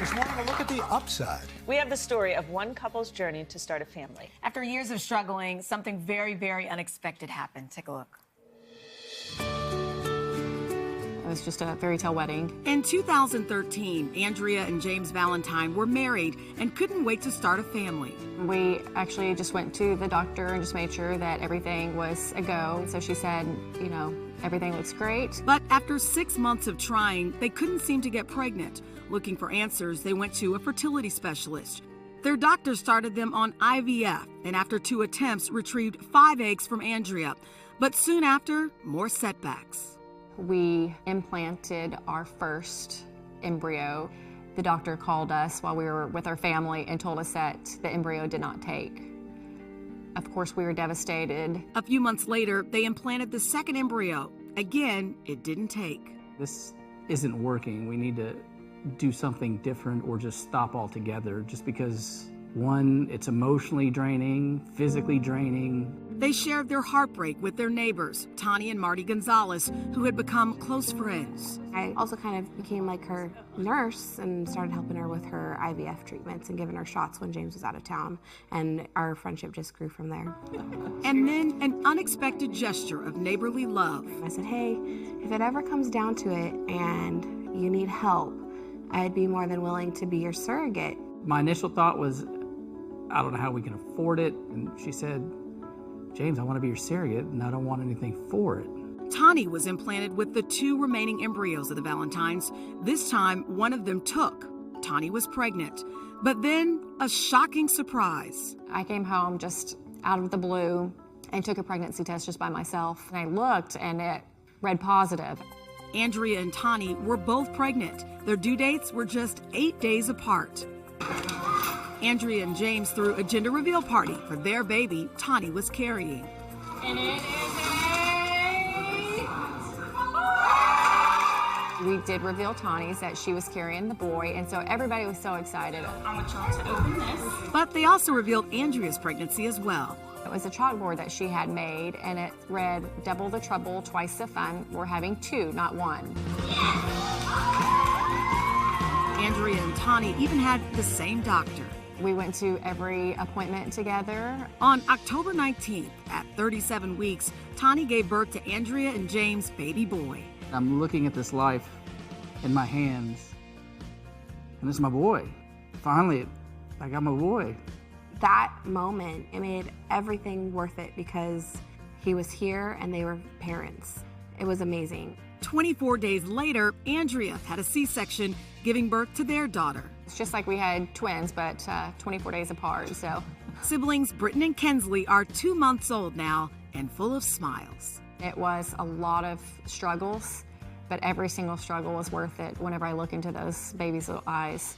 This morning, a look at the upside. We have the story of one couple's journey to start a family. After years of struggling, something very, very unexpected happened. Take a look. It was just a fairy tale wedding. In 2013, Andrea and James Valentine were married and couldn't wait to start a family. We actually just went to the doctor and just made sure that everything was a go. So she said, you know, everything looks great. But after 6 months of trying, they couldn't seem to get pregnant. Looking for answers, they went to a fertility specialist. Their doctor started them on IVF, and after 2 attempts, retrieved 5 eggs from Andrea. But soon after, more setbacks. We implanted our first embryo. The doctor called us while we were with our family and told us that the embryo did not take. Of course, we were devastated. A few months later, they implanted the second embryo. Again, it didn't take. This isn't working. We need to do something different or just stop altogether, just because, one, it's emotionally draining, physically draining. They shared their heartbreak with their neighbors, Tani and Marty Gonzalez, who had become close friends. I also kind of became like her nurse and started helping her with her IVF treatments and giving her shots when James was out of town. And our friendship just grew from there. And then an unexpected gesture of neighborly love. I said, hey, if it ever comes down to it and you need help, I'd be more than willing to be your surrogate. My initial thought was, I don't know how we can afford it. And she said, James, I want to be your surrogate, and I don't want anything for it. Tani was implanted with the 2 remaining embryos of the Valentines. This time, one of them took. Tani was pregnant. But then, a shocking surprise. I came home just out of the blue and took a pregnancy test just by myself. And I looked, and it read positive. Andrea and Tani were both pregnant. Their due dates were just 8 days apart. Andrea and James threw a gender reveal party for their baby Tani was carrying. And it is We did reveal Tani's that she was carrying the boy, and so everybody was so excited. I want y'all to open this. But they also revealed Andrea's pregnancy as well. It was a chalkboard that she had made, and it read, double the trouble, twice the fun. We're having 2, not 1. Andrea and Tani even had the same doctor. We went to every appointment together. On October 19th, at 37 weeks, Tani gave birth to Andrea and James' baby boy. I'm looking at this life in my hands, and this is my boy. Finally, I got my boy. That moment, it made everything worth it because he was here and they were parents. It was amazing. 24 days later, Andrea had a C-section, giving birth to their daughter. It's just like we had twins, but 24 days apart, so. Siblings Britton and Kensley are 2 months old now and full of smiles. It was a lot of struggles, but every single struggle was worth it whenever I look into those babies' little eyes.